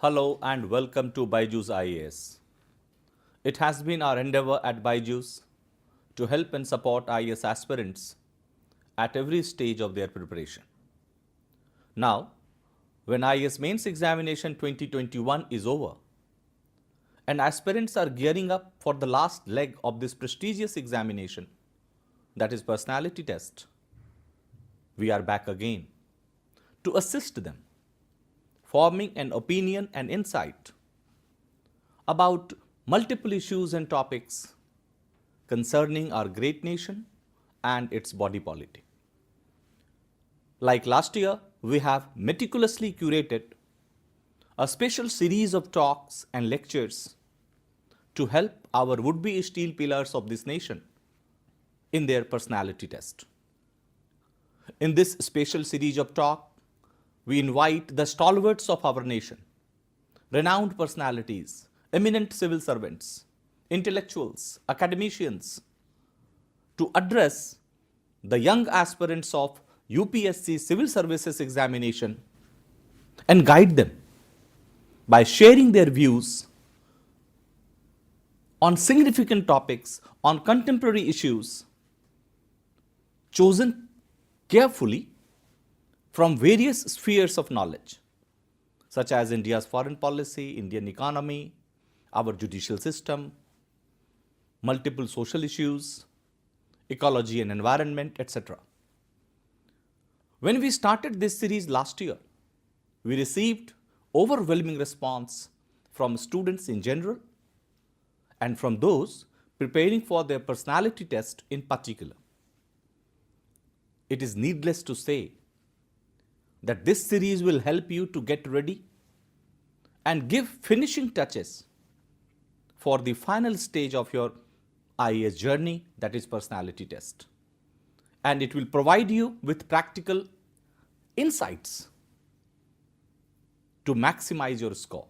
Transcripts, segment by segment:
Hello and welcome to BYJU'S IAS. It has been our endeavor at BYJU'S to help and support IAS aspirants at every stage of their preparation. Now, when IAS Mains Examination 2021 is over and aspirants are gearing up for the last leg of this prestigious examination, that is personality test, we are back again to assist them, forming an opinion and insight about multiple issues and topics concerning our great nation and its body politic. Like last year, we have meticulously curated a special series of talks and lectures to help our would-be steel pillars of this nation in their personality test. In this special series of talk, we invite the stalwarts of our nation, renowned personalities, eminent civil servants, intellectuals, academicians, to address the young aspirants of UPSC Civil Services examination and guide them by sharing their views on significant topics, on contemporary issues, chosen carefully from various spheres of knowledge, such as India's foreign policy, Indian economy, our judicial system, multiple social issues, ecology and environment, etc. When we started this series last year, we received overwhelming response from students in general and from those preparing for their personality test in particular. It is needless to say that this series will help you to get ready and give finishing touches for the final stage of your IAS journey, that is personality test. And it will provide you with practical insights to maximize your score.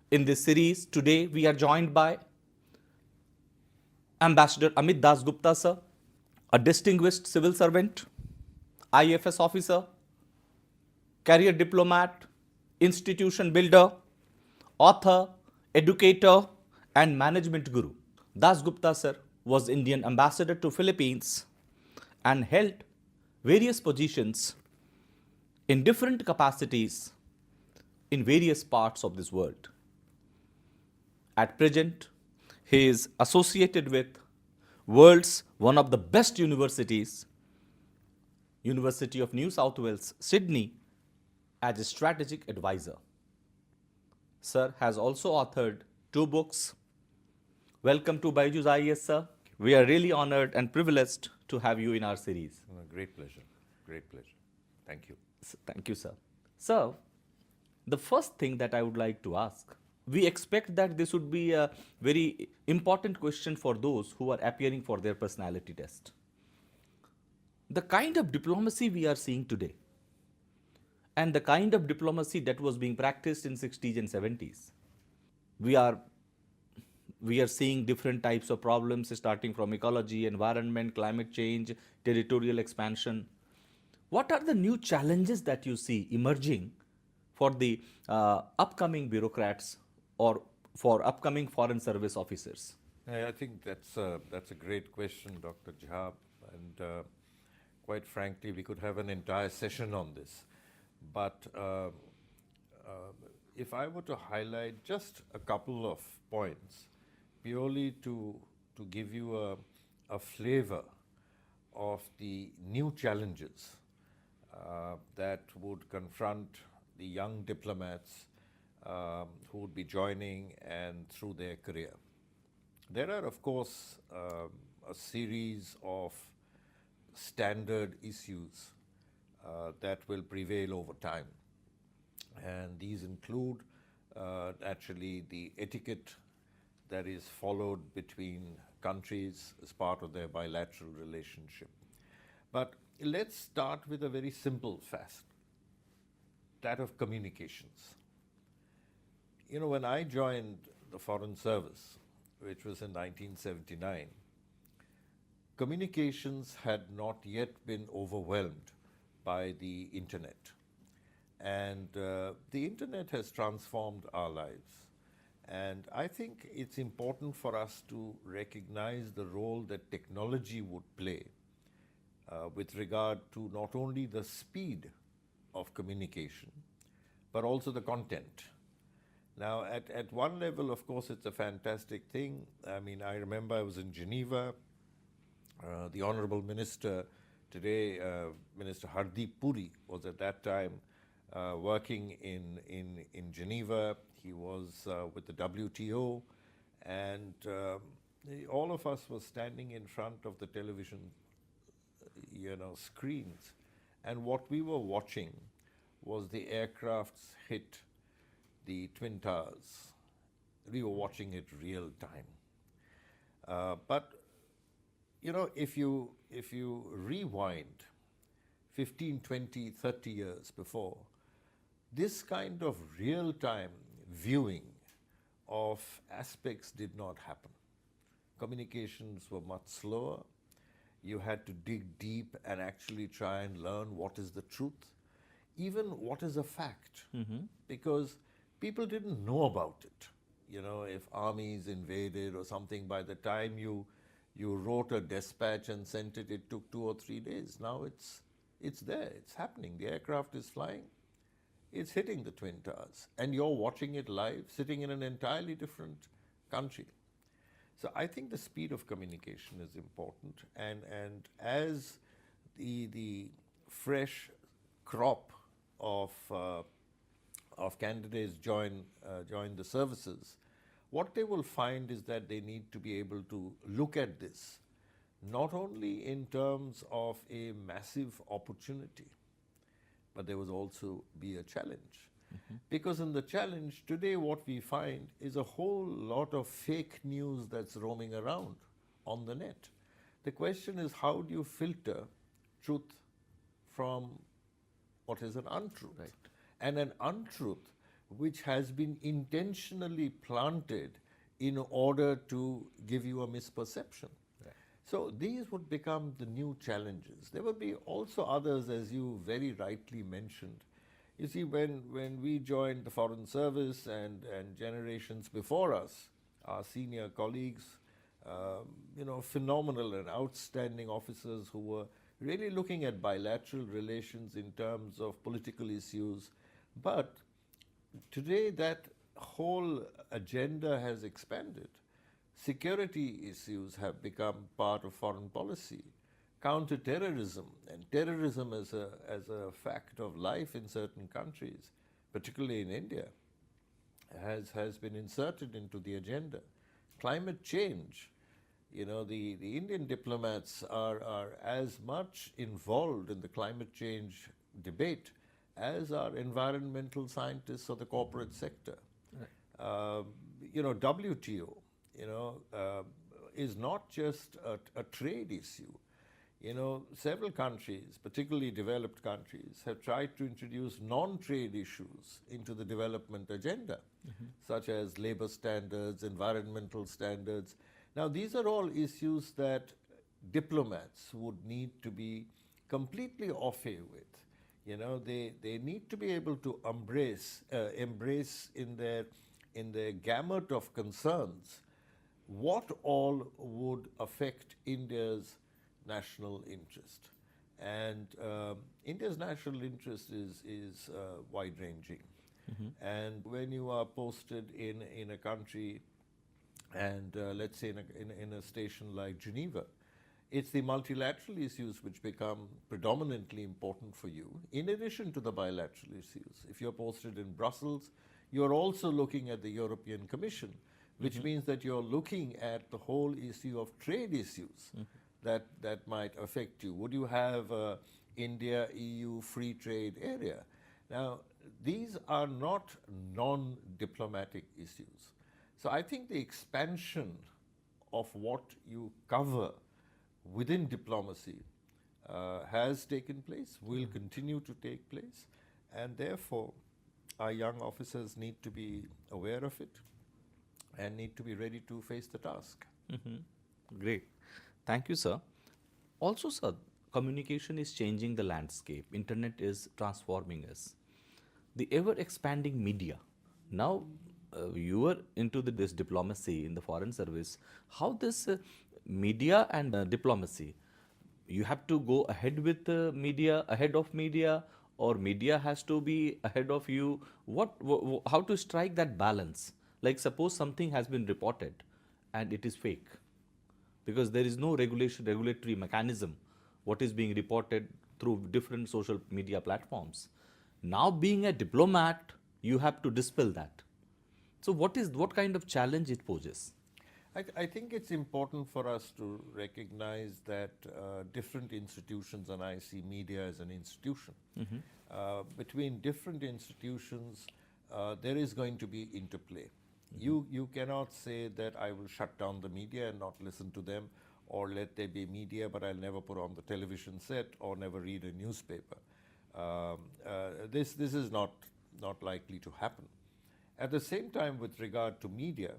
In this series, today we are joined by Ambassador Amit Das Gupta, sir, a distinguished civil servant, IFS officer, career diplomat, institution builder, author, educator, and management guru. Das Gupta, sir, was Indian ambassador to Philippines and held various positions in different capacities in various parts of this world. At present, he is associated with world's one of the best universities, University of New South Wales, Sydney, as a strategic advisor. Sir has also authored 2 books. Welcome to BYJU'S IAS, sir. We are really honored and privileged to have you in our series. Great pleasure. Great pleasure. Thank you. Thank you, sir. Sir, the first thing that I would like to ask, we expect that this would be a very important question for those who are appearing for their personality test. The kind of diplomacy we are seeing today and the kind of diplomacy that was being practiced in 60s and 70s, we are seeing different types of problems starting from ecology, environment, climate change, territorial expansion. What are the new challenges that you see emerging for the upcoming bureaucrats or for upcoming foreign service officers? I think that's a great question, Dr. Jha, and quite frankly, we could have an entire session on this. But if I were to highlight just a couple of points, purely to give you a flavor of the new challenges that would confront the young diplomats who would be joining and through their career. There are, of course, a series of standard issues that will prevail over time. And these include actually the etiquette that is followed between countries as part of their bilateral relationship. But let's start with a very simple fact, that of communications. You know, when I joined the Foreign Service, which was in 1979, communications had not yet been overwhelmed by the internet. And the internet has transformed our lives. And I think it's important for us to recognize the role that technology would play with regard to not only the speed of communication, but also the content. Now, at one level, of course, it's a fantastic thing. I mean, I remember I was in Geneva. The Honorable Minister today, Minister Hardeep Puri, was at that time working in Geneva. He was with the WTO, and all of us were standing in front of the television, screens, and what we were watching was the aircrafts hit the Twin Towers. We were watching it real time. But if you rewind 15, 20, 30 years before, this kind of real-time viewing of aspects did not happen. Communications were much slower. You had to dig deep and actually try and learn what is the truth, even what is a fact, because people didn't know about it. If armies invaded or something, by the time you wrote a dispatch and sent it, it took 2 or 3 days. Now it's there, it's happening. The aircraft is flying, it's hitting the Twin Towers, and you're watching it live, sitting in an entirely different country. So I think the speed of communication is important, and as the fresh crop of candidates join the services, what they will find is that they need to be able to look at this not only in terms of a massive opportunity, but there will also be a challenge. Because in the challenge today, what we find is a whole lot of fake news that's roaming around on the net. The question is, how do you filter truth from what is an untruth? Right. And an untruth which has been intentionally planted in order to give you a misperception. Right. So these would become the new challenges. There would be also others, as you very rightly mentioned. You see, when we joined the Foreign Service and generations before us, our senior colleagues, phenomenal and outstanding officers who were really looking at bilateral relations in terms of political issues. But today that whole agenda has expanded. Security issues have become part of foreign policy. Counter-terrorism and terrorism as a fact of life in certain countries, particularly in India, has been inserted into the agenda. Climate change, the Indian diplomats are as much involved in the climate change debate as are environmental scientists or the corporate sector. Right. WTO, is not just a trade issue. Several countries, particularly developed countries, have tried to introduce non-trade issues into the development agenda, such as labor standards, environmental standards. Now, these are all issues that diplomats would need to be completely au fait with. They need to be able to embrace in their gamut of concerns what all would affect India's national interest. And India's national interest is wide-ranging. And when you are posted in a country, and let's say in a station like Geneva, it's the multilateral issues which become predominantly important for you, in addition to the bilateral issues. If you're posted in Brussels, you're also looking at the European Commission, which means that you're looking at the whole issue of trade issues that might affect you. Would you have a India-EU free trade area? Now, these are not non-diplomatic issues. So I think the expansion of what you cover within diplomacy has taken place, will continue to take place, and therefore our young officers need to be aware of it and need to be ready to face the task. Great. Thank you, sir. Also, sir, communication is changing the landscape. Internet is transforming us. the ever expanding media. Now, you are into this diplomacy in the foreign service. How this media and diplomacy, you have to go ahead with media, ahead of media, or media has to be ahead of you. How to strike that balance? Like suppose something has been reported and it is fake, because there is no regulatory mechanism what is being reported through different social media platforms. Now being a diplomat, you have to dispel that. So what kind of challenge it poses? I think it's important for us to recognize that different institutions, and I see media as an institution, between different institutions, there is going to be interplay. You cannot say that I will shut down the media and not listen to them, or let there be media but I'll never put on the television set or never read a newspaper. This is not likely to happen. At the same time, with regard to media,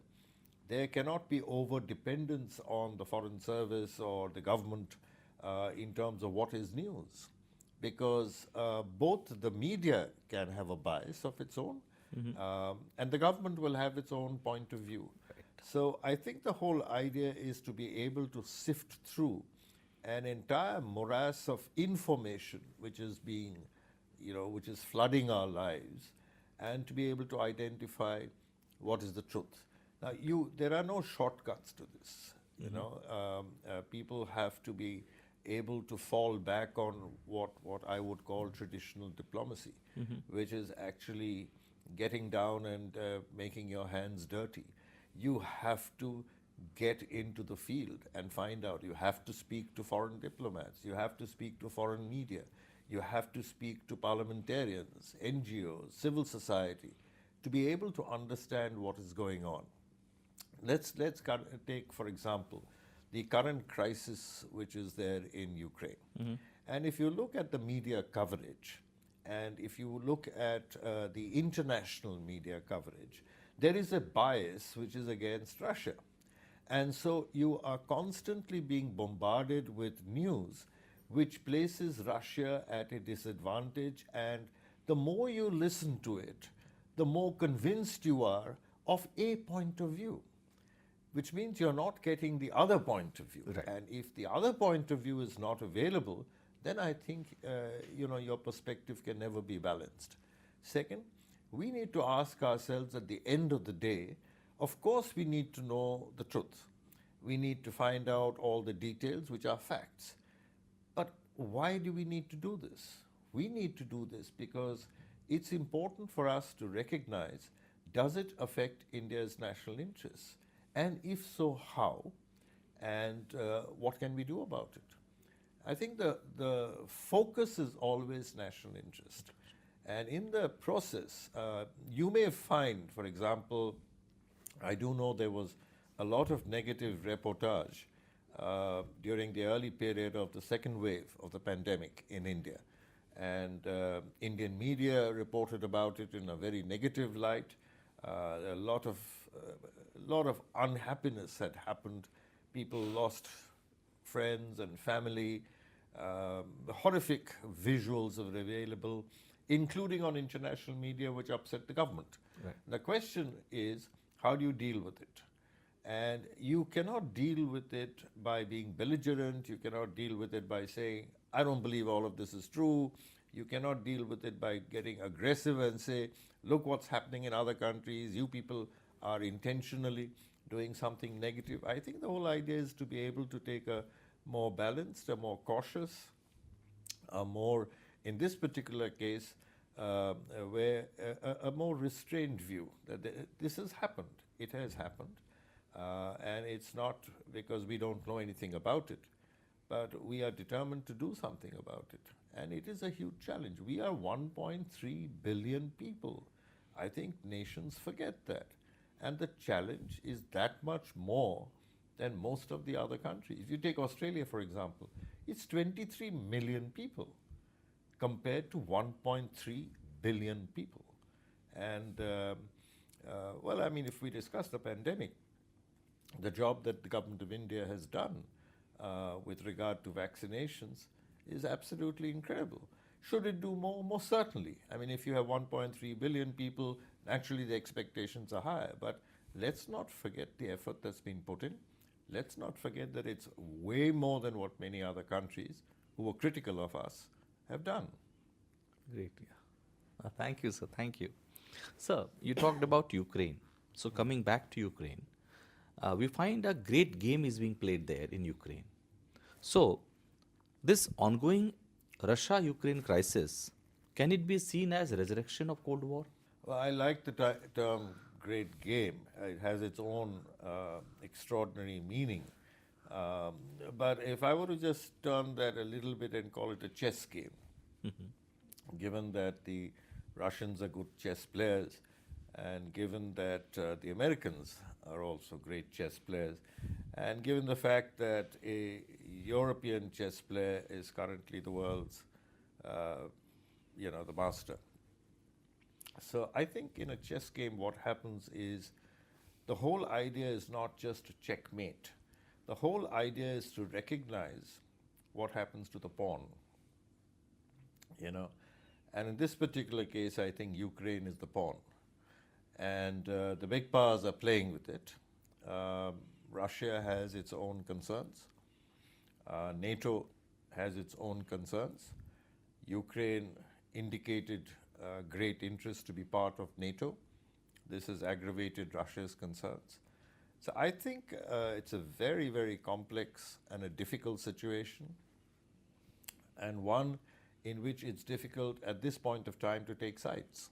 there cannot be over-dependence on the foreign service or the government in terms of what is news, because both the media can have a bias of its own, and the government will have its own point of view. Right. So I think the whole idea is to be able to sift through an entire morass of information which is being, which is flooding our lives, and to be able to identify what is the truth. Now, there are no shortcuts to this. People have to be able to fall back on what I would call traditional diplomacy, which is actually getting down and making your hands dirty. You have to get into the field and find out. You have to speak to foreign diplomats. You have to speak to foreign media. You have to speak to parliamentarians, NGOs, civil society, to be able to understand what is going on. Let's take, for example, the current crisis which is there in Ukraine. And if you look at the media coverage, and if you look at the international media coverage, there is a bias which is against Russia. And so you are constantly being bombarded with news which places Russia at a disadvantage, and the more you listen to it, the more convinced you are of a point of view, which means you're not getting the other point of view. Right. And if the other point of view is not available, then I think your perspective can never be balanced. Second, we need to ask ourselves at the end of the day, of course we need to know the truth. We need to find out all the details which are facts. But why do we need to do this? We need to do this because it's important for us to recognize, does it affect India's national interests? And if so, how? And what can we do about it? I think the focus is always national interest. And in the process, you may find, for example, I do know there was a lot of negative reportage during the early period of the second wave of the pandemic in India. And Indian media reported about it in a very negative light. A lot of unhappiness had happened. People lost friends and family. Horrific visuals are available, including on international media, which upset the government. Right. The question is, how do you deal with it? And you cannot deal with it by being belligerent. You cannot deal with it by saying, I don't believe all of this is true. You cannot deal with it by getting aggressive and say, look what's happening in other countries. You people are intentionally doing something negative. I think the whole idea is to be able to take a more balanced, a more cautious, a more, in this particular case, where a more restrained view that this has happened. It has happened. And it's not because we don't know anything about it, but we are determined to do something about it. And it is a huge challenge. We are 1.3 billion people. I think nations forget that. And the challenge is that much more than most of the other countries. If you take Australia, for example, it's 23 million people compared to 1.3 billion people. And, well, I mean, if we discuss the pandemic, the job that the government of India has done with regard to vaccinations is absolutely incredible. Should it do more? Most certainly. I mean, if you have 1.3 billion people, naturally the expectations are higher. But let's not forget the effort that's been put in. Let's not forget that it's way more than what many other countries who were critical of us have done. Great. Yeah. Thank you, sir. Thank you. Sir, you talked about Ukraine. So coming back to Ukraine, we find a great game is being played there in Ukraine. So this ongoing Russia-Ukraine crisis, can it be seen as a resurrection of Cold War? Well, I like the term great game. It has its own extraordinary meaning. But if I were to just turn that a little bit and call it a chess game, given that the Russians are good chess players, and given that the Americans are also great chess players, and given the fact that a European chess player is currently the world's, the master. So I think in a chess game what happens is the whole idea is not just to checkmate. The whole idea is to recognize what happens to the pawn, And in this particular case, I think Ukraine is the pawn. And the big powers are playing with it. Russia has its own concerns. NATO has its own concerns. Ukraine indicated great interest to be part of NATO. This has aggravated Russia's concerns. So I think it's a very, very complex and a difficult situation, and one in which it's difficult at this point of time to take sides.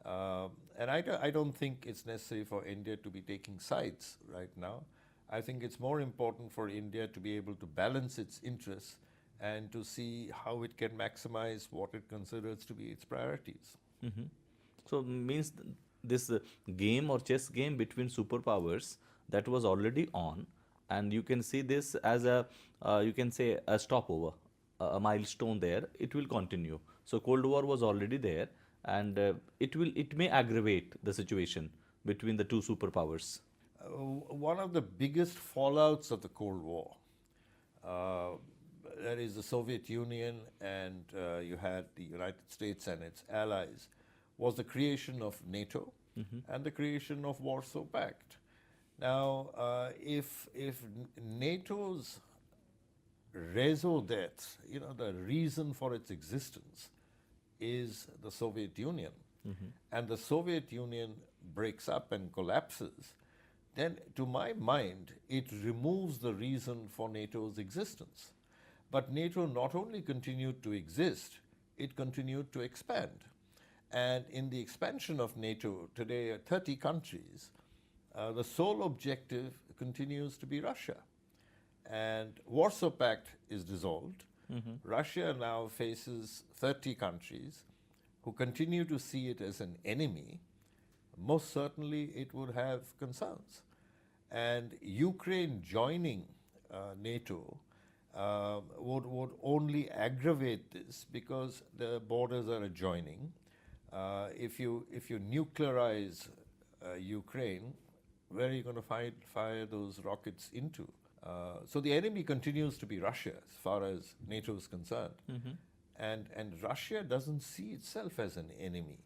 And I don't think it's necessary for India to be taking sides right now. I think it's more important for India to be able to balance its interests and to see how it can maximize what it considers to be its priorities. So means this game or chess game between superpowers that was already on, and you can see this as a you can say a stopover, a milestone there. It will continue. So Cold War was already there, and it may aggravate the situation between the two superpowers. One of the biggest fallouts of the Cold War, that is the Soviet Union, and you had the United States and its allies, was the creation of NATO and the creation of Warsaw Pact. Now, if NATO's raison d'etre, the reason for its existence is the Soviet Union, and the Soviet Union breaks up and collapses, then to my mind, it removes the reason for NATO's existence. But NATO not only continued to exist, it continued to expand. And in the expansion of NATO, today 30 countries, the sole objective continues to be Russia. And Warsaw Pact is dissolved. Russia now faces 30 countries who continue to see it as an enemy. Most certainly it would have concerns. And Ukraine joining NATO would only aggravate this because the borders are adjoining. If you nuclearize Ukraine, where are you going to fire those rockets into? So the enemy continues to be Russia as far as NATO is concerned. And Russia doesn't see itself as an enemy.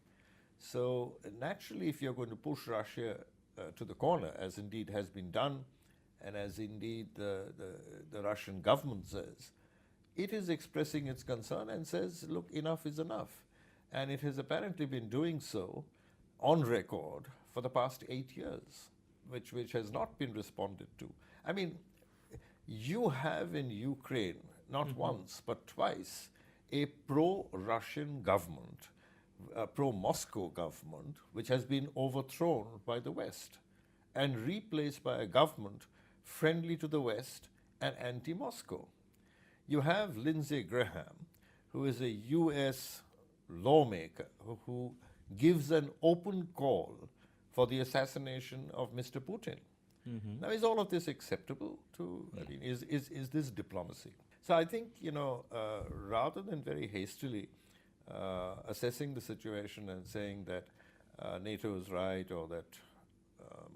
So naturally, if you're going to push Russia to the corner, as indeed has been done, and as indeed the Russian government says, it is expressing its concern and says, look, enough is enough. And it has apparently been doing so on record for the past 8 years, which has not been responded to. I mean, you have in Ukraine, not once, but twice, a pro-Russian government, a pro-Moscow government, which has been overthrown by the West and replaced by a government friendly to the West and anti-Moscow. You have Lindsey Graham, who is a US lawmaker who gives an open call for the assassination of Mr. Putin. Now, is all of this acceptable to, I mean, is this diplomacy? So I think, rather than very hastily assessing the situation and saying that NATO is right, or that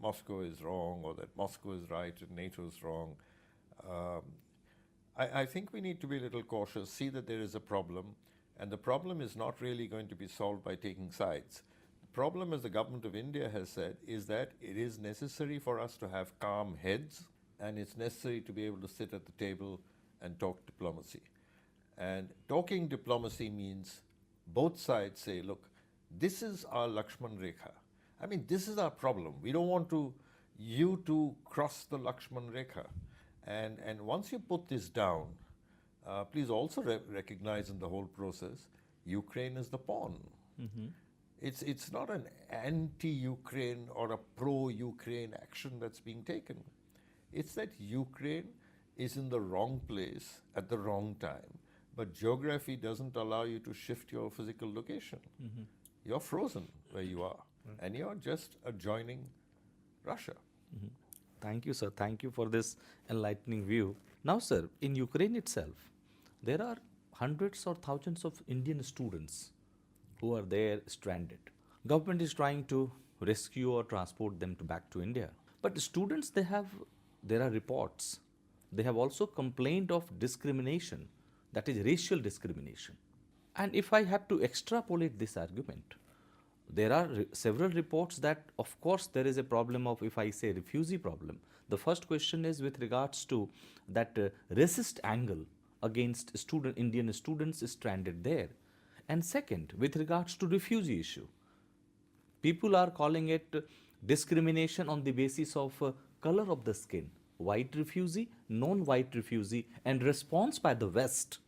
Moscow is wrong, or that Moscow is right and NATO is wrong, I think we need to be a little cautious, see that there is a problem, And the problem is not really going to be solved by taking sides. The problem, as the government of India has said, is that it is necessary for us to have calm heads, and it's necessary to be able to sit at the table and talk diplomacy. And talking diplomacy means both sides say, look, this is our Lakshman Rekha. I mean, this is our problem. We don't want you to cross the Lakshman Rekha. And once you put this down, please also recognize in the whole process, Ukraine is the pawn. It's not an anti-Ukraine or a pro-Ukraine action that's being taken. It's that Ukraine is in the wrong place at the wrong time, but geography doesn't allow you to shift your physical location. You're frozen where you are, and you're just adjoining Russia. Thank you, sir. Thank you for this enlightening view. Now, sir, in Ukraine itself, there are hundreds or thousands of Indian students who are there stranded. Government is trying to rescue or transport them back to India. But students, there are reports. They have also complained of discrimination, that is racial discrimination. And if I have to extrapolate this argument, there are several reports that, of course, there is a problem of, if I say refugee problem. The first question is with regards to that racist angle against Indian students stranded there. And second, with regards to refugee issue, people are calling it discrimination on the basis of color of the skin, white refugee, non-white refugee, and response by the West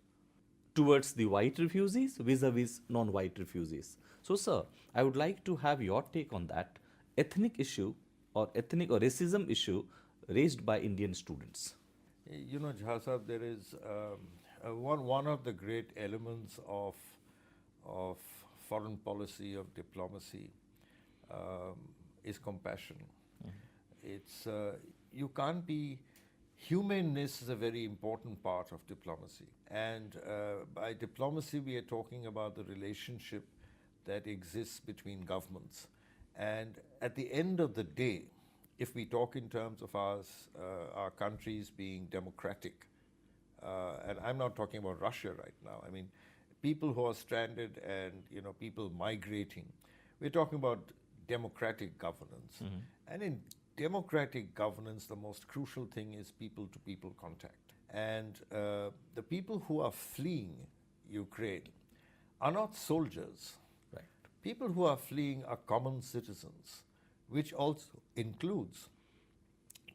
towards the white refugees vis-a-vis non-white refugees. So, sir, I would like to have your take on that ethnic issue or ethnic or racism issue raised by Indian students. You know, Jha Sahab, there is one of the great elements of foreign policy, of diplomacy, is compassion. It's you can't be. Humaneness is a very important part of diplomacy, and by diplomacy we are talking about the relationship that exists between governments. And at the end of the day, if we talk in terms of our countries being democratic, and I'm not talking about Russia right now, I mean people who are stranded and people migrating, we're talking about democratic governance. And in democratic governance, the most crucial thing is people-to-people contact. And the people who are fleeing Ukraine are not soldiers. Right. People who are fleeing are common citizens, which also includes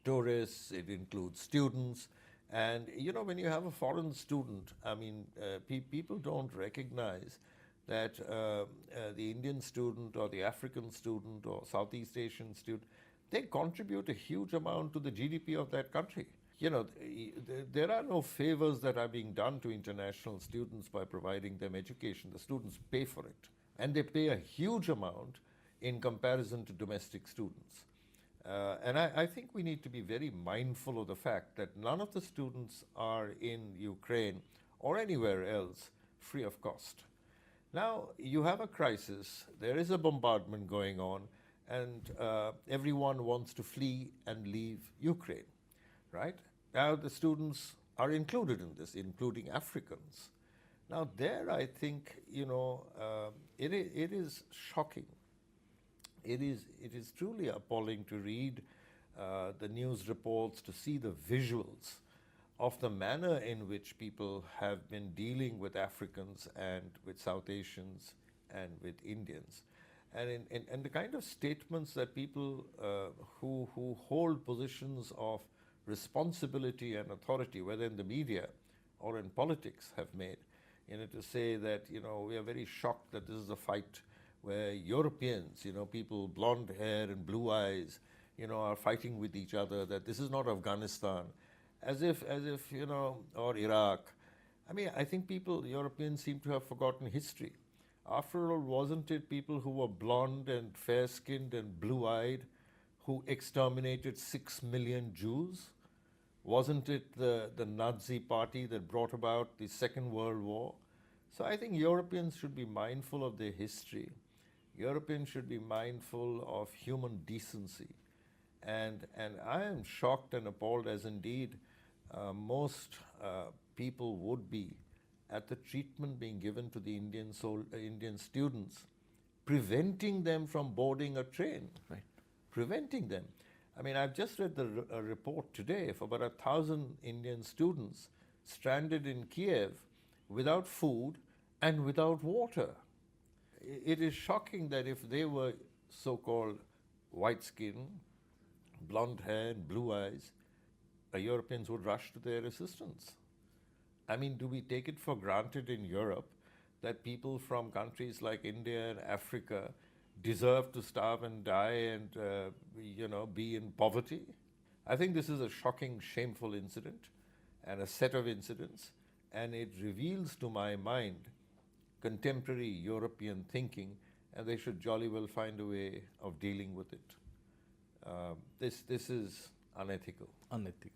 tourists, it includes students. And when you have a foreign student, I mean, people don't recognize that the Indian student or the African student or Southeast Asian student, they contribute a huge amount to the GDP of that country. There are no favors that are being done to international students by providing them education. The students pay for it, and they pay a huge amount in comparison to domestic students. And I think we need to be very mindful of the fact that none of the students are in Ukraine or anywhere else free of cost. Now, you have a crisis, there is a bombardment going on, and everyone wants to flee and leave Ukraine, right? Now the students are included in this, including Africans. Now there I think, it is shocking. It is truly appalling to read the news reports, to see the visuals of the manner in which people have been dealing with Africans and with South Asians and with Indians. And the kind of statements that people who hold positions of responsibility and authority, whether in the media or in politics, have made, to say that, we are very shocked that this is a fight where Europeans, people blonde hair and blue eyes, are fighting with each other, that this is not Afghanistan, as if, or Iraq. I mean, I think Europeans seem to have forgotten history. After all, wasn't it people who were blonde and fair-skinned and blue-eyed who exterminated 6 million Jews? Wasn't it the Nazi party that brought about the Second World War? So I think Europeans should be mindful of their history. Europeans should be mindful of human decency. And I am shocked and appalled, as indeed most people would be, at the treatment being given to the Indian students, preventing them from boarding a train. Right. Preventing them. I mean, I've just read a report today of about 1,000 Indian students stranded in Kiev without food and without water. It is shocking that if they were so-called white skin, blonde hair and blue eyes, Europeans would rush to their assistance. I mean, do we take it for granted in Europe that people from countries like India and Africa deserve to starve and die and, be in poverty? I think this is a shocking, shameful incident and a set of incidents, and it reveals to my mind contemporary European thinking, and they should jolly well find a way of dealing with it. This is unethical. Unethical.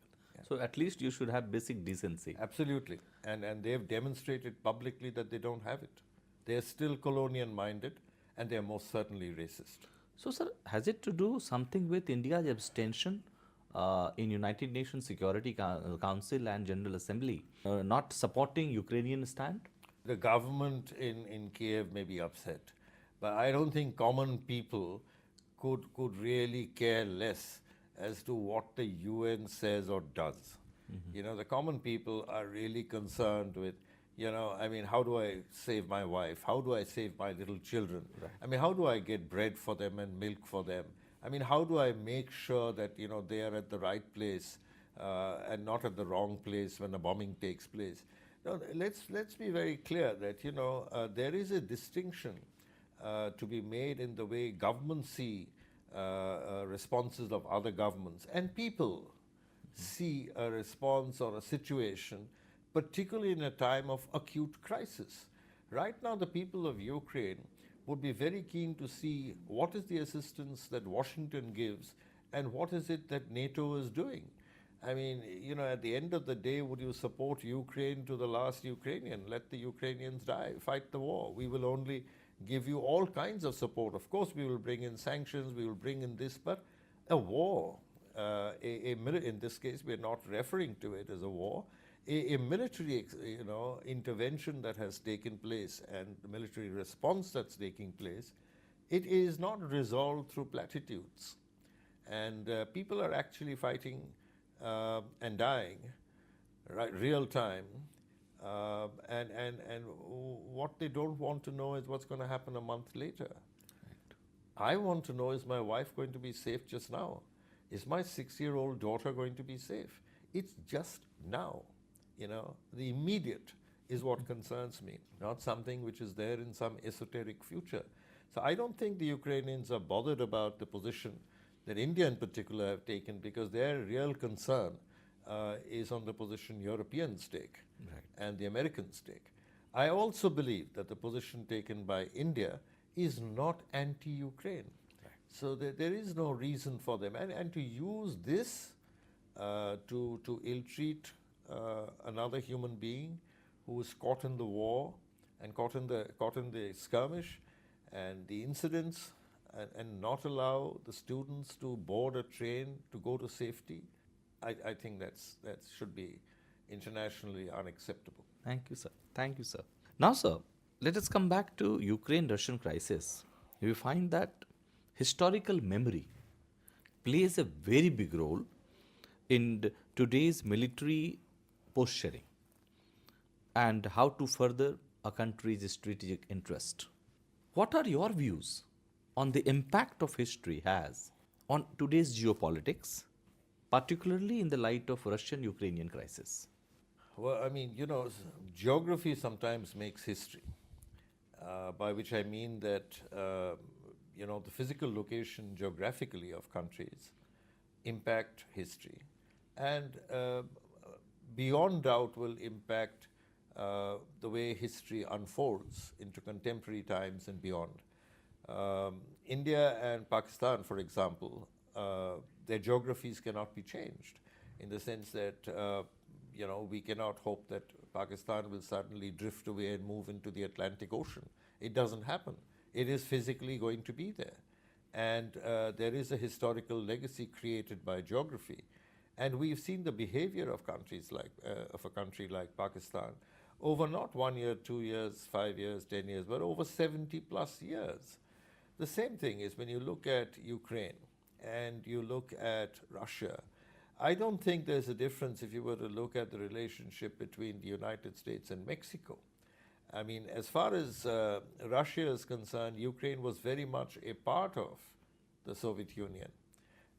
So at least you should have basic decency. Absolutely. And they've demonstrated publicly that they don't have it. They're still colonial-minded, and they're most certainly racist. So, sir, has it to do something with India's abstention in United Nations Security Council and General Assembly, not supporting Ukrainian stand? The government in Kiev may be upset, but I don't think common people could really care less as to what the UN says or does. The common people are really concerned with, how do I save my wife? How do I save my little children? Right. I mean, how do I get bread for them and milk for them? I mean, how do I make sure that, they are at the right place and not at the wrong place when a bombing takes place? No, let's be very clear that, there is a distinction to be made in the way governments see responses of other governments, and people see a response or a situation, particularly in a time of acute crisis. Right now, the people of Ukraine would be very keen to see what is the assistance that Washington gives and what is it that NATO is doing. I mean, at the end of the day, would you support Ukraine to the last Ukrainian? Let the Ukrainians die, fight the war. We will only give you all kinds of support. Of course, we will bring in sanctions, we will bring in this, but a war, in this case, we're not referring to it as a war, a military, intervention that has taken place and the military response that's taking place, it is not resolved through platitudes. And people are actually fighting and dying, right, real time. And what they don't want to know is what's going to happen a month later. Right. I want to know, is my wife going to be safe just now? Is my 6-year-old daughter going to be safe? It's just now. The immediate is what concerns me, not something which is there in some esoteric future. So I don't think the Ukrainians are bothered about the position that India in particular have taken, because their real concern is on the position Europeans take. Right. And the Americans take. I also believe that the position taken by India is not anti-Ukraine. Right. So there is no reason for them. And to use this to ill-treat another human being who was caught in the war and caught in the skirmish and the incidents, and not allow the students to board a train to go to safety, I think that should be internationally unacceptable. Thank you, sir. Thank you, sir. Now, sir, let us come back to Ukraine-Russian crisis. We find that historical memory plays a very big role in today's military posturing and how to further a country's strategic interest. What are your views on the impact of history has on today's geopolitics, particularly in the light of Russian-Ukrainian crisis? Well, I mean, geography sometimes makes history, by which I mean that, the physical location geographically of countries impact history, and beyond doubt will impact the way history unfolds into contemporary times and beyond. India and Pakistan, for example, their geographies cannot be changed, in the sense that we cannot hope that Pakistan will suddenly drift away and move into the Atlantic Ocean. It doesn't happen. It is physically going to be there. And there is a historical legacy created by geography. And we've seen the behavior of countries like, of a country like Pakistan over not 1 year, 2 years, 5 years, 10 years, but over 70 plus years. The same thing is when you look at Ukraine and you look at Russia, I don't think there's a difference if you were to look at the relationship between the United States and Mexico. I mean, as far as Russia is concerned, Ukraine was very much a part of the Soviet Union.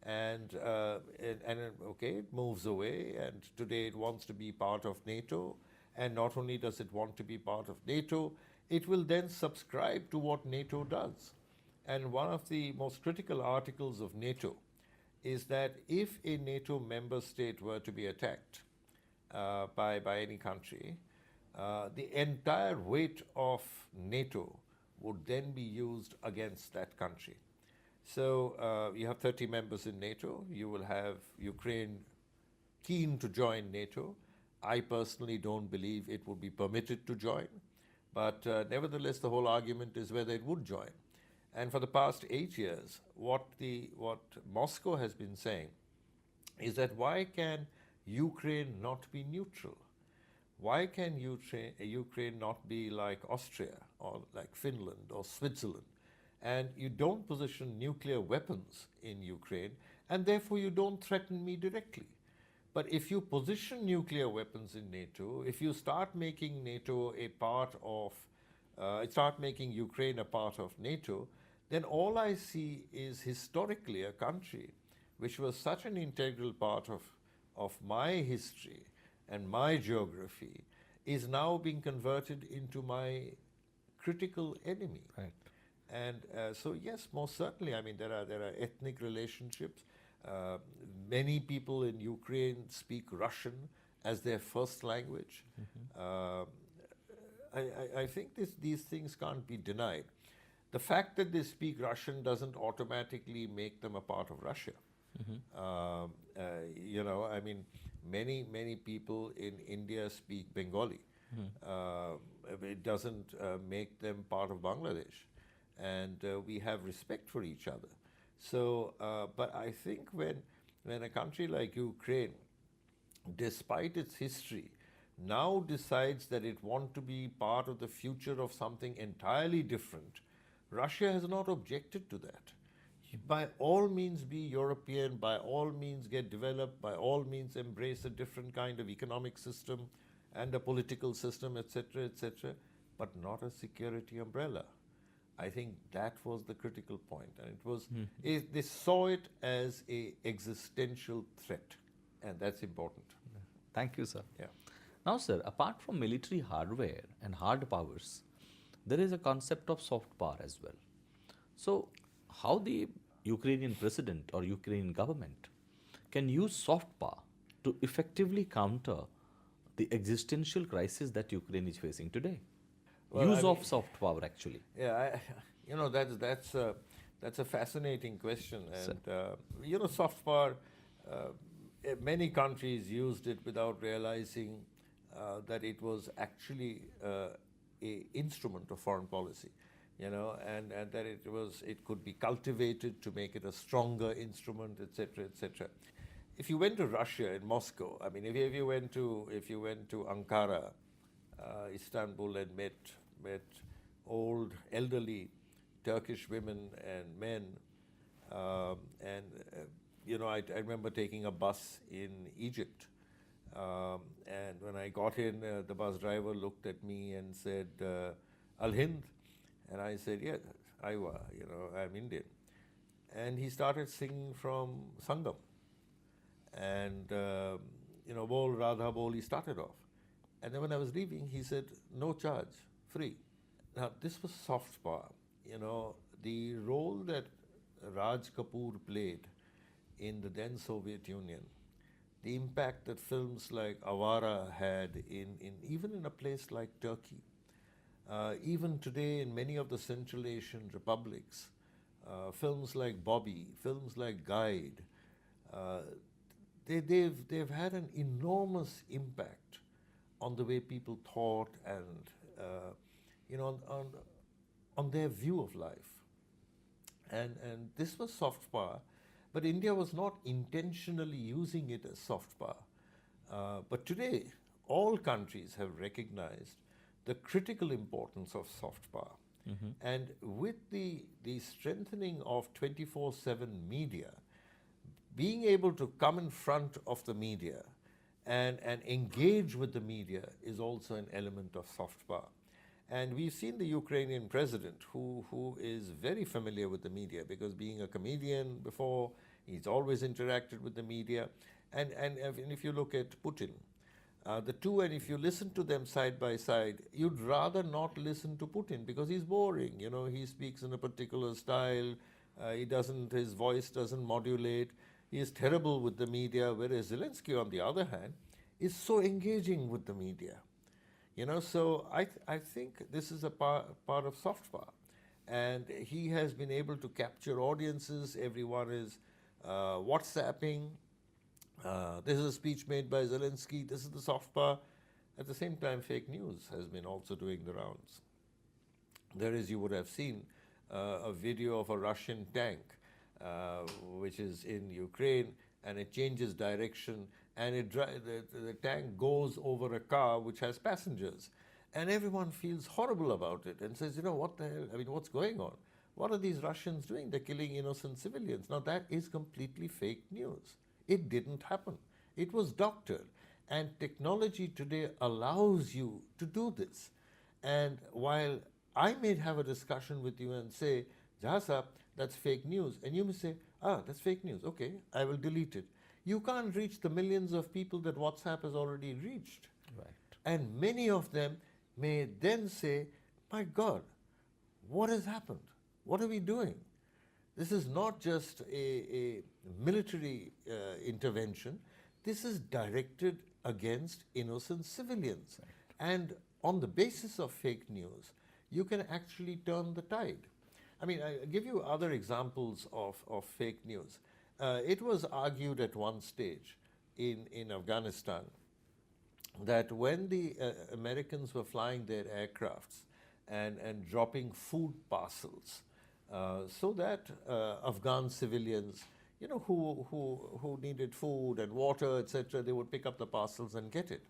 And okay, it moves away, and today it wants to be part of NATO. And not only does it want to be part of NATO, it will then subscribe to what NATO does. And one of the most critical articles of NATO is that if a NATO member state were to be attacked by any country, the entire weight of NATO would then be used against that country. So you have 30 members in NATO. You will have Ukraine keen to join NATO. I personally don't believe it would be permitted to join. But nevertheless, the whole argument is whether it would join. And for the past 8 years, what Moscow has been saying is that why can Ukraine not be neutral? Why can Ukraine not be like Austria or like Finland or Switzerland? And you don't position nuclear weapons in Ukraine, and therefore you don't threaten me directly. But if you position nuclear weapons in NATO, if you start making NATO a part of, start making Ukraine a part of NATO, then all I see is historically a country which was such an integral part of my history and my geography is now being converted into my critical enemy. Right. And so yes, most certainly, I mean, there are ethnic relationships. Many people in Ukraine speak Russian as their first language. I think these things can't be denied. The fact that they speak Russian doesn't automatically make them a part of Russia. You know, I mean, many people in India speak Bengali. It doesn't make them part of Bangladesh. And we have respect for each other. So, but I think when a country like Ukraine, despite its history, now decides that it wants to be part of the future of something entirely different, Russia has not objected to that. By all means be European, by all means get developed, by all means embrace a different kind of economic system and a political system, etc., but not a security umbrella. I think that was the critical point, and it was they saw it as a existential threat, and that's important. Thank you, sir. Yeah. Now, sir, apart from military hardware and hard powers, there is a concept of soft power as well. So, how the Ukrainian president or Ukrainian government can use soft power to effectively counter the existential crisis that Ukraine is facing today? Well, Use of soft power, actually. Yeah, you know, that's a fascinating question, and you know, soft power. Many countries used it without realizing that it was actually a instrument of foreign policy, you know, and that it could be cultivated to make it a stronger instrument, etc., etc. If you went to Russia in Moscow, I mean, if you went to Ankara, Istanbul, and met old, elderly Turkish women and men, and you know, I remember taking a bus in Egypt, and when I got in, the bus driver looked at me and said, "Al Hind," and I said, "Yeah, Aiwa, you know, I'm Indian," and he started singing from Sangam, and you know, Bol Radha Bol, he started off. And then when I was leaving, he said, "No charge, free." Now, this was soft power. You know, the role that Raj Kapoor played in the then Soviet Union, the impact that films like Awara had even in a place like Turkey, even today in many of the Central Asian republics, films like Bobby, films like Guide, they've had an enormous impact on the way people thought and you know, on their view of life. And this was soft power, but India was not intentionally using it as soft power. But today, all countries have recognized the critical importance of soft power. And with the strengthening of 24/7 media, being able to come in front of the media and engage with the media is also an element of soft power. And we've seen the Ukrainian president who is very familiar with the media because being a comedian before, he's always interacted with the media. And if you look at Putin, the two, and if you listen to them side by side, you'd rather not listen to Putin because he's boring. You know, he speaks in a particular style. His voice doesn't modulate. He is terrible with the media, whereas Zelensky, on the other hand, is so engaging with the media. You know, so I think this is a part of soft power. And he has been able to capture audiences. Everyone is WhatsApping. This is a speech made by Zelensky. This is the soft power. At the same time, fake news has been also doing the rounds. There is, you would have seen, a video of a Russian tank, which is in Ukraine, and it changes direction, and the tank goes over a car which has passengers. And everyone feels horrible about it and says, you know, what the hell? I mean, what's going on? What are these Russians doing? They're killing innocent civilians. Now, that is completely fake news. It didn't happen. It was doctored. And technology today allows you to do this. And while I may have a discussion with you and say, Jahasa, that's fake news. And you may say, that's fake news. Okay, I will delete it. You can't reach the millions of people that WhatsApp has already reached. Right. And many of them may then say, my God, what has happened? What are we doing? This is not just a military intervention. This is directed against innocent civilians. Right. And on the basis of fake news, you can actually turn the tide. I mean, I give you other examples of fake news. It was argued at one stage in Afghanistan that when the Americans were flying their aircrafts and dropping food parcels, so that Afghan civilians, you know, who needed food and water, etc., they would pick up the parcels and get it.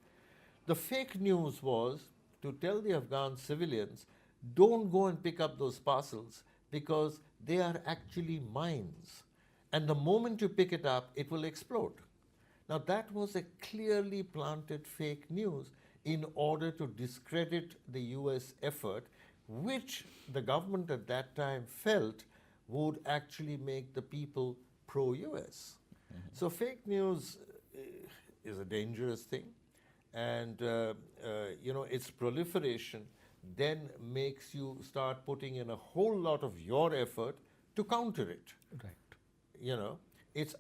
The fake news was to tell the Afghan civilians, don't go and pick up those parcels because they are actually mines. And the moment you pick it up, it will explode. Now, that was a clearly planted fake news in order to discredit the US effort, which the government at that time felt would actually make the people pro-US. So fake news is a dangerous thing, and you know, its proliferation then makes you start putting in a whole lot of your effort to counter it. Right. You know, it's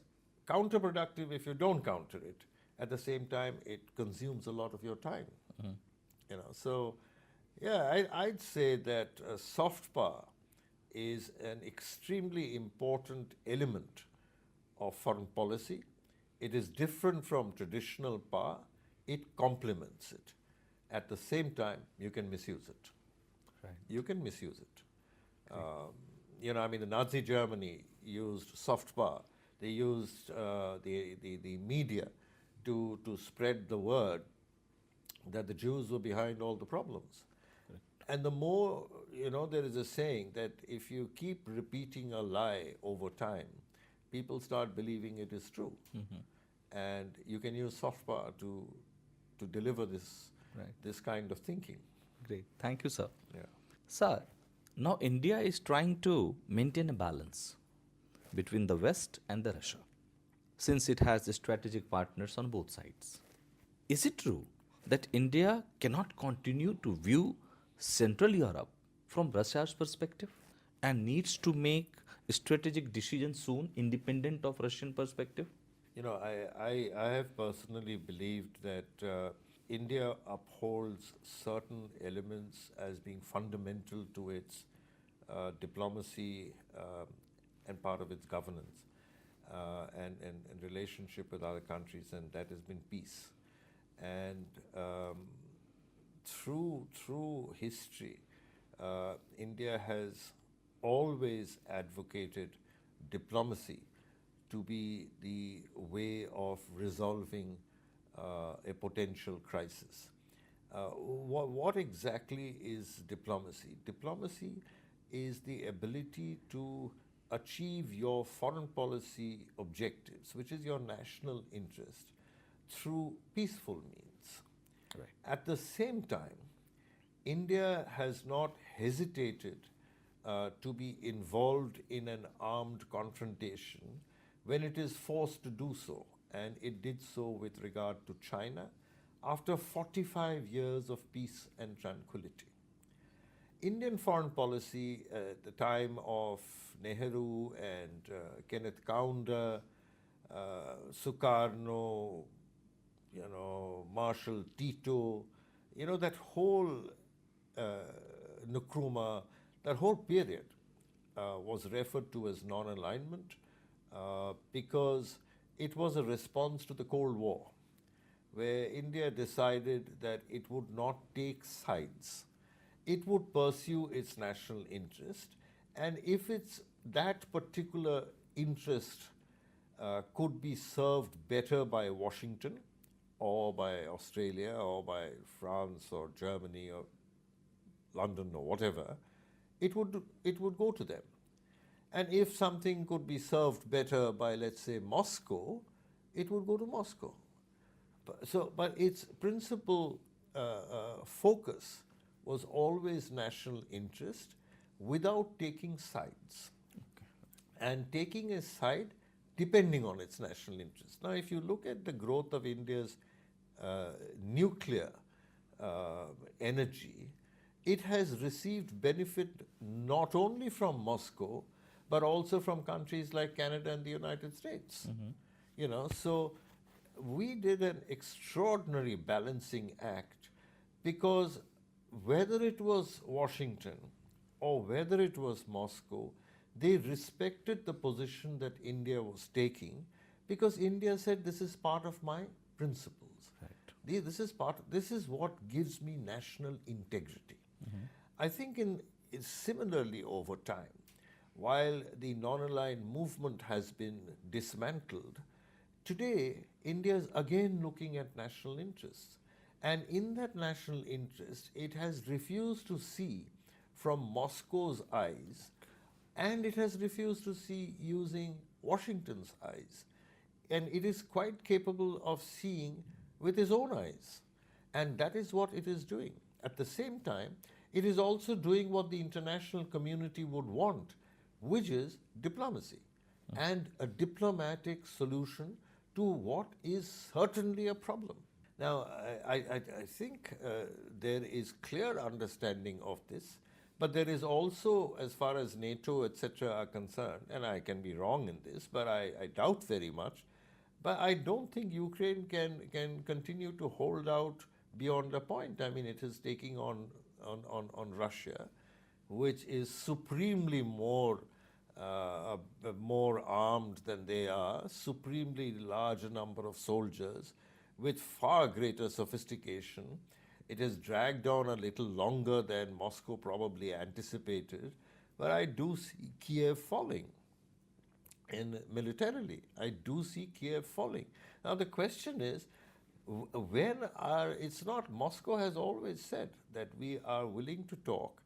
counterproductive if you don't counter it. At the same time, it consumes a lot of your time. You know, so yeah, I'd say that soft power is an extremely important element of foreign policy. It is different from traditional power. It complements it. At the same time, you can misuse it. Right. You can misuse it. You know, I mean, the Nazi Germany used soft power. They used the media to spread the word that the Jews were behind all the problems. Correct. And the more, you know, there is a saying that if you keep repeating a lie over time, people start believing it is true. And you can use soft power to deliver this, this kind of thinking. Great. Thank you, sir. Yeah. Sir, now India is trying to maintain a balance between the West and the Russia, since it has the strategic partners on both sides. Is it true that India cannot continue to view Central Europe from Russia's perspective and needs to make strategic decisions soon independent of Russian perspective? You know, I have personally believed that India upholds certain elements as being fundamental to its diplomacy and part of its governance and relationship with other countries, and that has been peace. And through history, India has always advocated diplomacy to be the way of resolving a potential crisis. What exactly is diplomacy? Diplomacy is the ability to achieve your foreign policy objectives, which is your national interest, through peaceful means. Right. At the same time, India has not hesitated to be involved in an armed confrontation when it is forced to do so, and it did so with regard to China after 45 years of peace and tranquility. Indian foreign policy at the time of Nehru and Kenneth Kaunda, Sukarno, Marshal Tito, that whole Nkrumah, that whole period was referred to as non-alignment because it was a response to the Cold War, where India decided that it would not take sides. It would pursue its national interest, and if it's that particular interest could be served better by Washington or by Australia or by France or Germany or London or whatever, it would go to them. And if something could be served better by, let's say, Moscow, it would go to Moscow. But its principal focus was always national interest without taking sides. And taking a side depending on its national interest. Now, if you look at the growth of India's nuclear energy, it has received benefit not only from Moscow, but also from countries like Canada and the United States. So we did an extraordinary balancing act, because whether it was Washington or whether it was Moscow, they respected the position that India was taking, because India said, this is part of my principles. Right. This is what gives me national integrity. I think similarly over time, while the non-aligned movement has been dismantled, today India is again looking at national interests. And in that national interest, it has refused to see from Moscow's eyes, and it has refused to see using Washington's eyes. And it is quite capable of seeing with its own eyes. And that is what it is doing. At the same time, it is also doing what the international community would want, which is diplomacy and a diplomatic solution to what is certainly a problem. Now, I think there is clear understanding of this, but there is also, as far as NATO, etc. are concerned, and I can be wrong in this, but I doubt very much, but I don't think Ukraine can continue to hold out beyond a point. I mean, it is taking on Russia, which is supremely more armed than they are, supremely large number of soldiers, with far greater sophistication. It has dragged on a little longer than Moscow probably anticipated, but I do see Kiev falling. And militarily, I do see Kiev falling. Now the question is, it's not, Moscow has always said that we are willing to talk.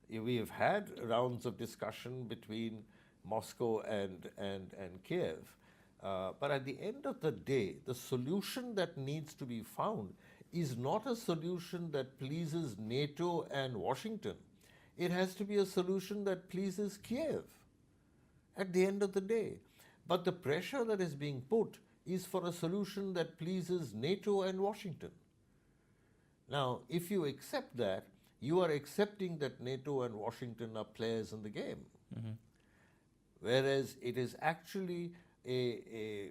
We have had rounds of discussion between Moscow and Kiev. But at the end of the day, the solution that needs to be found is not a solution that pleases NATO and Washington. It has to be a solution that pleases Kiev at the end of the day. But the pressure that is being put is for a solution that pleases NATO and Washington. Now, if you accept that, you are accepting that NATO and Washington are players in the game. Whereas it is actually a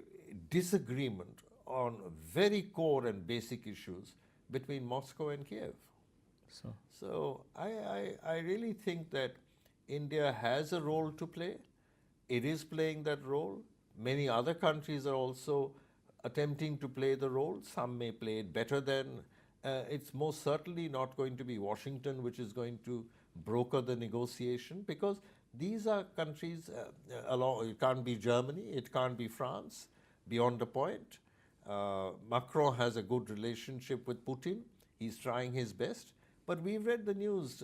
disagreement on very core and basic issues between Moscow and Kiev. So I really think that India has a role to play. It is playing that role. Many other countries are also attempting to play the role. Some may play it better than. It's most certainly not going to be Washington which is going to broker the negotiation, because these are countries, it can't be Germany, it can't be France, beyond a point. Macron has a good relationship with Putin. He's trying his best. But we've read the news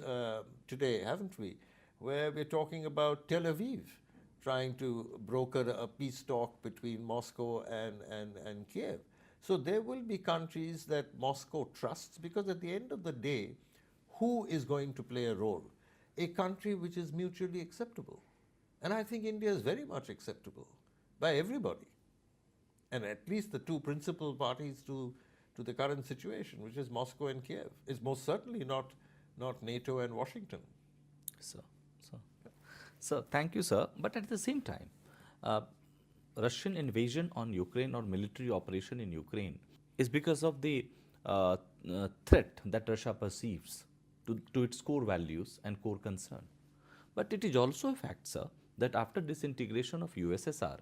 today, haven't we? Where we're talking about Tel Aviv trying to broker a peace talk between Moscow and Kiev. So there will be countries that Moscow trusts, because at the end of the day, who is going to play a role? A country which is mutually acceptable. And I think India is very much acceptable by everybody. And at least the two principal parties to the current situation, which is Moscow and Kiev, is most certainly not NATO and Washington. Sir, thank you, sir. But at the same time, Russian invasion on Ukraine or military operation in Ukraine is because of the threat that Russia perceives to its core values and core concern. But it is also a fact, sir, that after disintegration of USSR,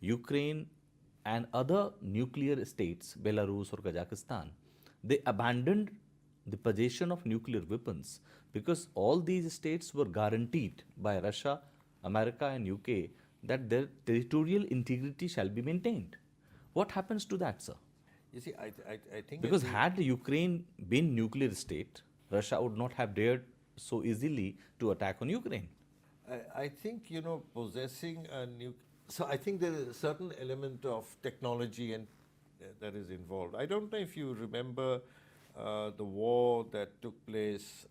Ukraine and other nuclear states, Belarus or Kazakhstan, they abandoned the possession of nuclear weapons because all these states were guaranteed by Russia, America and UK that their territorial integrity shall be maintained. What happens to that, sir? You see, I think... Because had Ukraine been nuclear state, Russia would not have dared so easily to attack on Ukraine. I think, possessing a so I think there is a certain element of technology and that is involved. I don't know if you remember the war that took place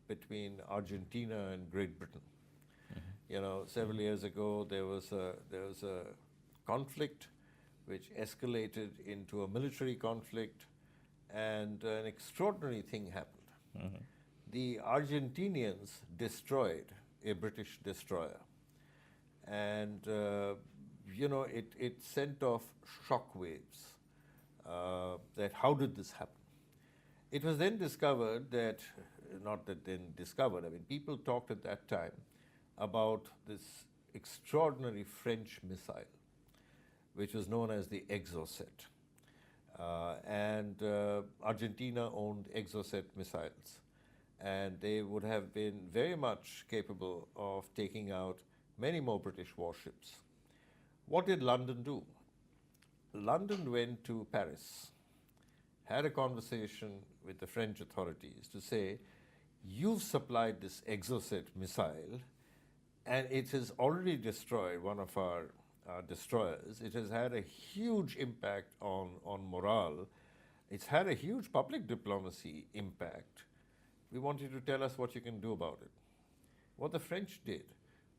between Argentina and Great Britain. Mm-hmm. Several years ago, there was a conflict which escalated into a military conflict, and an extraordinary thing happened. Mm-hmm. The Argentinians destroyed a British destroyer. And, it sent off shockwaves that how did this happen? It was then discovered that, not that then discovered, people talked at that time about this extraordinary French missile, which was known as the Exocet. And Argentina owned Exocet missiles. And they would have been very much capable of taking out many more British warships. What did London do? London went to Paris, had a conversation with the French authorities to say, you've supplied this Exocet missile, and it has already destroyed one of our destroyers. It has had a huge impact on morale. It's had a huge public diplomacy impact. We want you to tell us what you can do about it. What the French did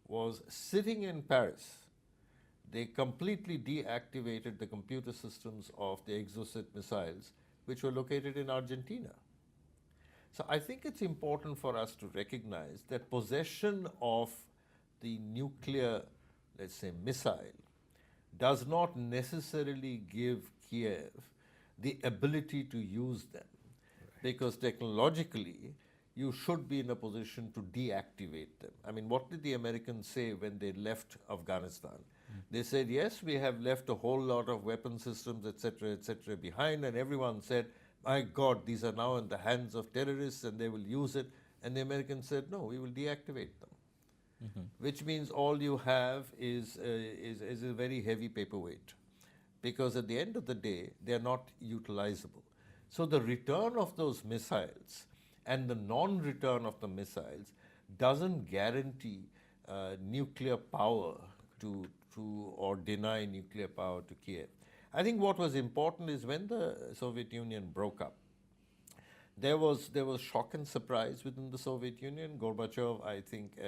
was, sitting in Paris, they completely deactivated the computer systems of the Exocet missiles, which were located in Argentina. So I think it's important for us to recognize that possession of the nuclear, let's say, missile, does not necessarily give Kiev the ability to use them. Right. Because technologically, you should be in a position to deactivate them. What did the Americans say when they left Afghanistan? They said, yes, we have left a whole lot of weapon systems, etc., behind, and everyone said, my God, these are now in the hands of terrorists and they will use it. And the Americans said, no, we will deactivate them. Mm-hmm. Which means all you have is a very heavy paperweight. Because at the end of the day, they are not utilizable. So the return of those missiles and the non-return of the missiles doesn't guarantee nuclear power or deny nuclear power to Kiev. I think what was important is when the Soviet Union broke up, there was shock and surprise within the Soviet Union. Gorbachev, I think,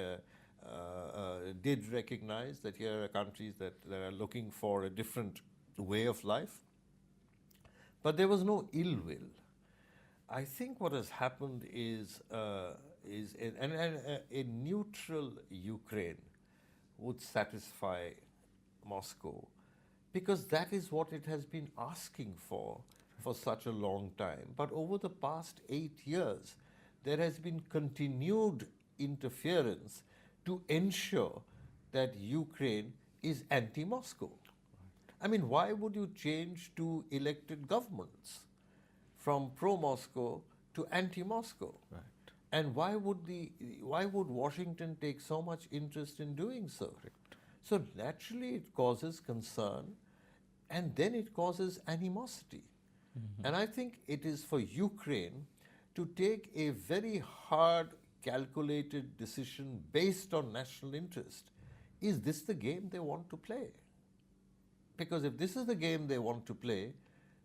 did recognize that here are countries that are looking for a different way of life. But there was no ill will. I think what has happened is a neutral Ukraine would satisfy Moscow, because that is what it has been asking for such a long time. But over the past 8 years, there has been continued interference to ensure that Ukraine is anti-Moscow. Why would you change two elected governments from pro-Moscow to anti-Moscow? Right. And why would Washington take so much interest in doing so? Correct. So naturally it causes concern and then it causes animosity. And I think it is for Ukraine to take a very hard, calculated decision based on national interest. Is this the game they want to play? Because if this is the game they want to play,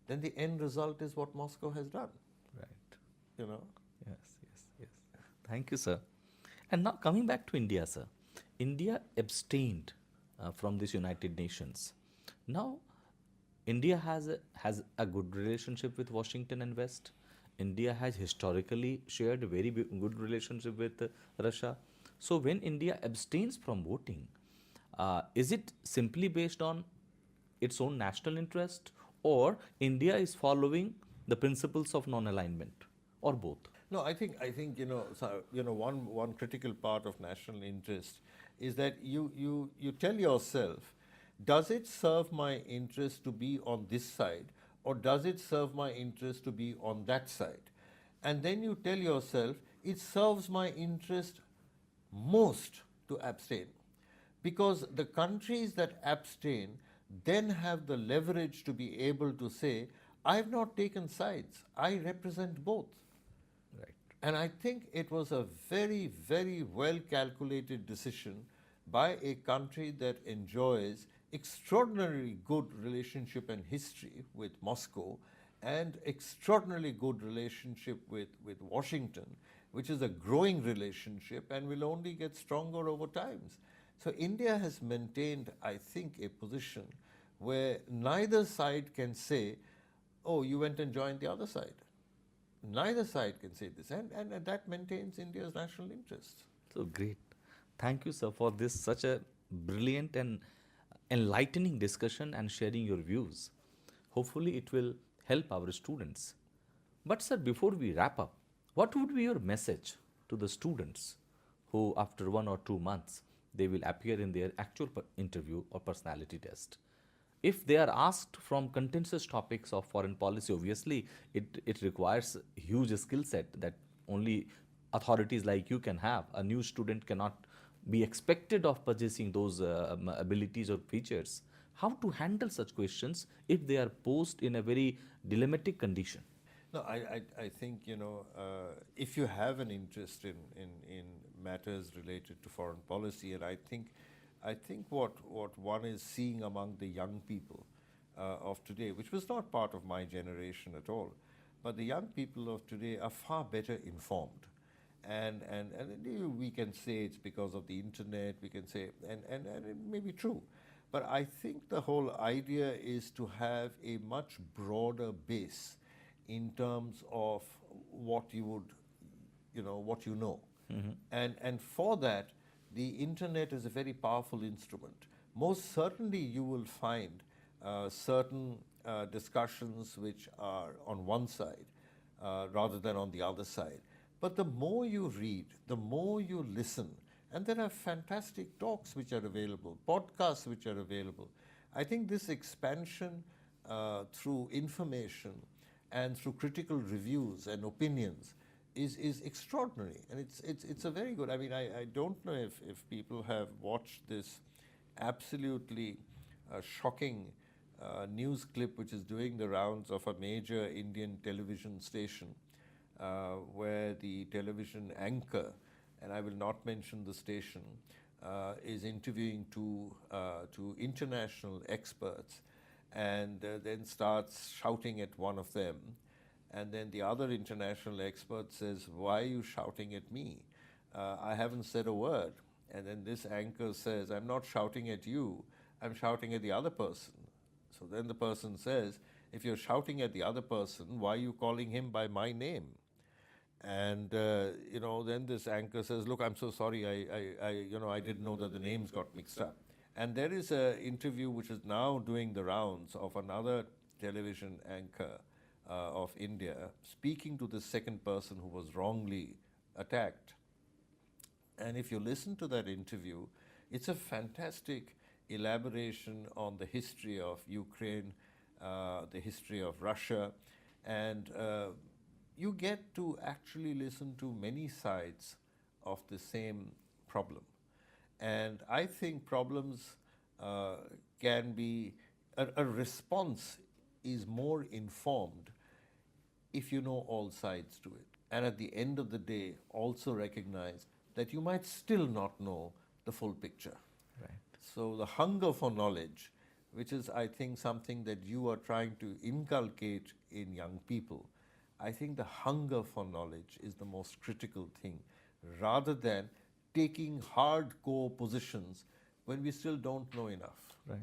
then the end result is what Moscow has done. Right. You know? Yes, yes, yes. Thank you, sir. And now coming back to India, sir. India abstained from this United Nations. Now, India has a good relationship with Washington and West. India has historically shared a very good relationship with Russia. So when India abstains from voting, is it simply based on its own national interest, or India is following the principles of non-alignment, or both? No, I think one critical part of national interest is that you tell yourself, does it serve my interest to be on this side, or does it serve my interest to be on that side? And then you tell yourself, it serves my interest most to abstain, because the countries that abstain then have the leverage to be able to say, I've not taken sides, I represent both. Right. And I think it was a very, very well calculated decision by a country that enjoys extraordinarily good relationship and history with Moscow, and extraordinarily good relationship with Washington, which is a growing relationship and will only get stronger over times. So India has maintained, I think, a position where neither side can say, oh, you went and joined the other side. Neither side can say this, and that maintains India's national interests. So great. Thank you, sir, for this such a brilliant and enlightening discussion and sharing your views. Hopefully, it will help our students. But, sir, before we wrap up, what would be your message to the students who, after 1 or 2 months, they will appear in their actual interview or personality test? If they are asked from contentious topics of foreign policy, obviously it requires a huge skill set that only authorities like you can have. A new student cannot be expected of possessing those abilities or features. How to handle such questions if they are posed in a very dilemmatic condition? No, I think, if you have an interest in matters related to foreign policy, and I think what one is seeing among the young people of today, which was not part of my generation at all, but the young people of today are far better informed. And we can say it's because of the internet, we can say, and it may be true. But I think the whole idea is to have a much broader base in terms of what you would, what you know. And for that, the internet is a very powerful instrument. Most certainly you will find certain discussions which are on one side rather than on the other side. But the more you read, the more you listen, and there are fantastic talks which are available, podcasts which are available. I think this expansion through information and through critical reviews and opinions is extraordinary, and it's a very good. I mean, I don't know if people have watched this absolutely shocking news clip which is doing the rounds of a major Indian television station, where the television anchor, and I will not mention the station, is interviewing two international experts, and then starts shouting at one of them. And then the other international expert says, why are you shouting at me? I haven't said a word. And then this anchor says, I'm not shouting at you, I'm shouting at the other person. So then the person says, if you're shouting at the other person, why are you calling him by my name? And, then this anchor says, look, I'm so sorry, I didn't know that the names got mixed up. And there is an interview which is now doing the rounds of another television anchor of India, speaking to the second person who was wrongly attacked. And if you listen to that interview, it's a fantastic elaboration on the history of Ukraine, the history of Russia, and you get to actually listen to many sides of the same problem. And I think problems can be a response is more informed if you know all sides to it. And at the end of the day, also recognize that you might still not know the full picture. Right. So the hunger for knowledge, which is, I think, something that you are trying to inculcate in young people, I think the hunger for knowledge is the most critical thing, rather than taking hardcore positions when we still don't know enough. Right.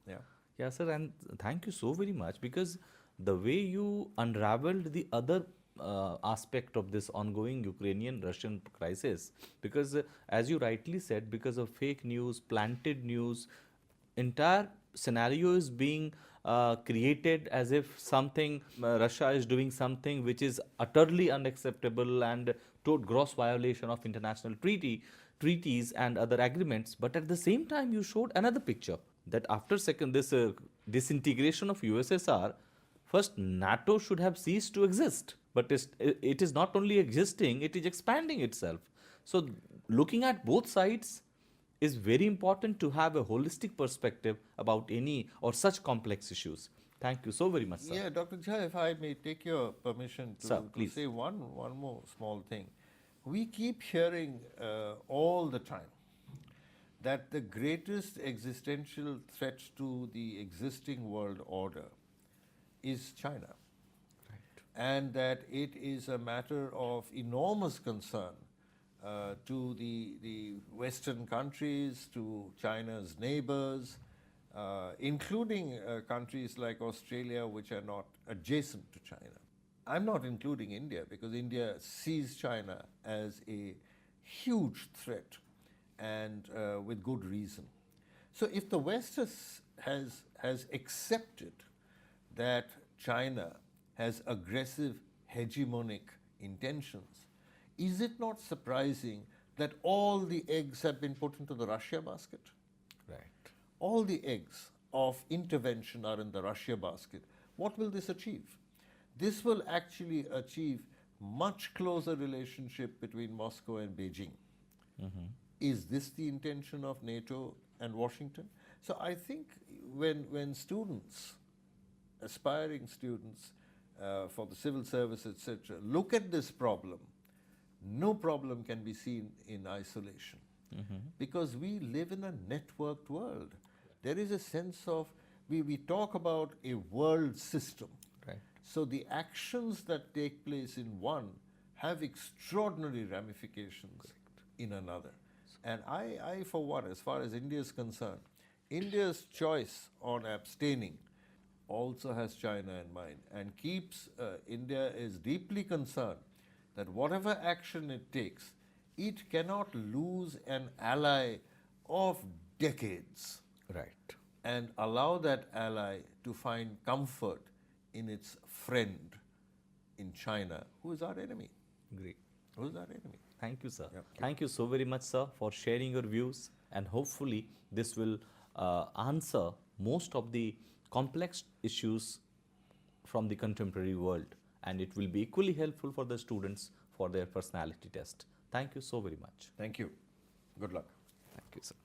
Yeah. Yeah, sir, and thank you so very much, because the way you unraveled the other aspect of this ongoing Ukrainian-Russian crisis, because as you rightly said, because of fake news, planted news, entire scenario is being created as if something Russia is doing something which is utterly unacceptable and gross violation of international treaties and other agreements. But at the same time, you showed another picture that after this disintegration of USSR, first NATO should have ceased to exist. But it is not only existing; it is expanding itself. So looking at both sides is very important to have a holistic perspective about any or such complex issues. Thank you so very much, sir. Yeah, Dr. Jha, if I may take your permission Sir, to please. say one more small thing. We keep hearing all the time that the greatest existential threat to the existing world order is China. Right. And that it is a matter of enormous concern to the Western countries, to China's neighbors, including countries like Australia, which are not adjacent to China. I'm not including India, because India sees China as a huge threat, and with good reason. So if the West has accepted that China has aggressive hegemonic intentions, is it not surprising that all the eggs have been put into the Russia basket? Right. All the eggs of intervention are in the Russia basket. What will this achieve? This will actually achieve much closer relationship between Moscow and Beijing. Is this the intention of NATO and Washington? So I think when students, aspiring students for the civil service, etc., look at this problem, no problem can be seen in isolation. Because we live in a networked world. There is a sense of, we talk about a world system. Right. So the actions that take place in one have extraordinary ramifications in another. And I, for one, as far as India is concerned, India's choice on abstaining also has China in mind, and keeps, India is deeply concerned that whatever action it takes, it cannot lose an ally of decades. Right. And allow that ally to find comfort in its friend in China, who is our enemy. Great. Who is our enemy? Thank you, sir. Yeah. Thank you so very much, sir, for sharing your views, and hopefully this will answer most of the complex issues from the contemporary world, and it will be equally helpful for the students for their personality test. Thank you so very much. Thank you. Good luck. Thank you, sir.